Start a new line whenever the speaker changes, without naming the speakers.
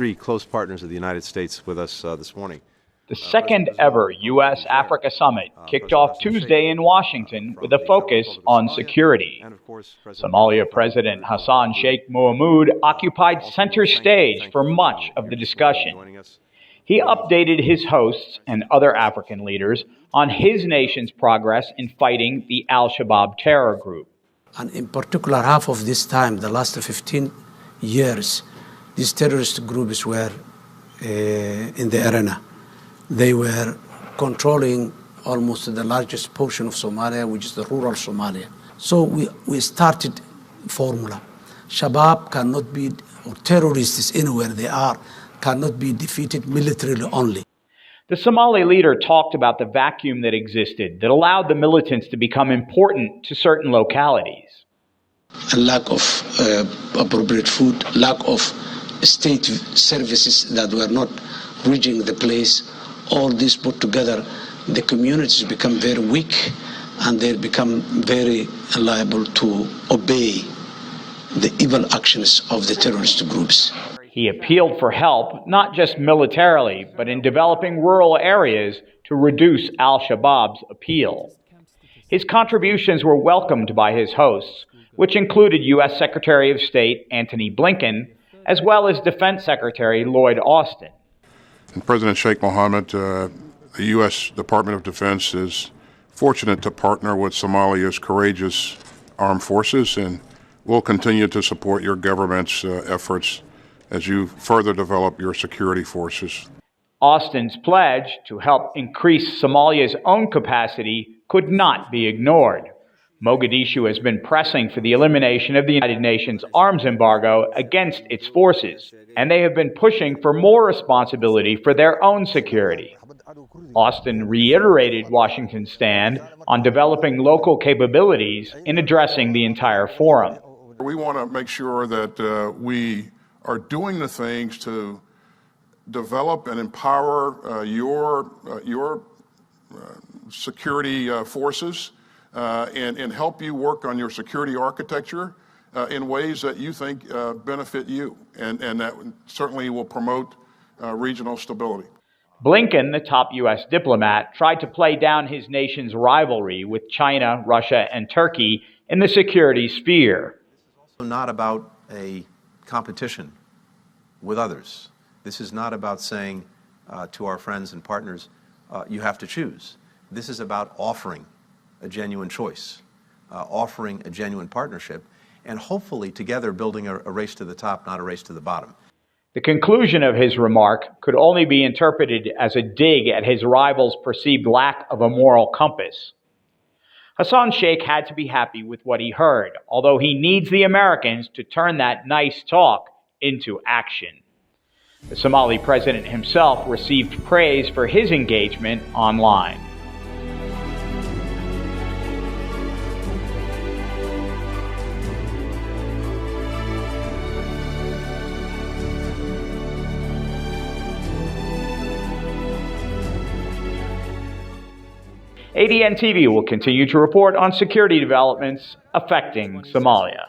three close partners of the United States with us this morning.
The second ever U.S.-Africa Summit kicked off Tuesday in Washington with a focus on security. Somalia President Hassan Sheikh Mohamud occupied center stage for much of the discussion. He updated his hosts and other African leaders on his nation's progress in fighting the Al-Shabaab terror group.
And in particular, half of this time, the last 15 years, these terrorist groups were in the arena. They were controlling almost the largest portion of Somalia, which is the rural Somalia. So we started formula. Shabab cannot be, or terrorists anywhere they are, cannot be defeated militarily only.
The Somali leader talked about the vacuum that existed that allowed the militants to become important to certain localities.
A lack of appropriate food, lack of state services that were not reaching the place. All this put together, the communities become very weak and they become very liable to obey the evil actions of the terrorist groups.
He appealed for help, not just militarily, but in developing rural areas to reduce Al-Shabaab's appeal. His contributions were welcomed by his hosts, which included U.S. Secretary of State Antony Blinken, as well as Defense Secretary Lloyd Austin.
And President Sheikh Mohammed, the U.S. Department of Defense is fortunate to partner with Somalia's courageous armed forces, and will continue to support your government's efforts as you further develop your security forces.
Austin's pledge to help increase Somalia's own capacity could not be ignored. Mogadishu has been pressing for the elimination of the United Nations arms embargo against its forces, and they have been pushing for more responsibility for their own security. Austin reiterated Washington's stand on developing local capabilities in addressing the entire forum.
We want to make sure that we are doing the things to develop and empower your security forces and help you work on your security architecture in ways that you think benefit you, and that certainly will promote regional stability.
Blinken, the top U.S. diplomat, tried to play down his nation's rivalry with China, Russia, and Turkey in the security sphere.
This is not about a competition with others. This is not about saying to our friends and partners, you have to choose. This is about offering a genuine choice, offering a genuine partnership, and hopefully together building a race to the top, not a race to the bottom.
The conclusion of his remark could only be interpreted as a dig at his rival's perceived lack of a moral compass. Hassan Sheikh had to be happy with what he heard, although he needs the Americans to turn that nice talk into action. The Somali president himself received praise for his engagement online. ADN TV will continue to report on security developments affecting Somalia.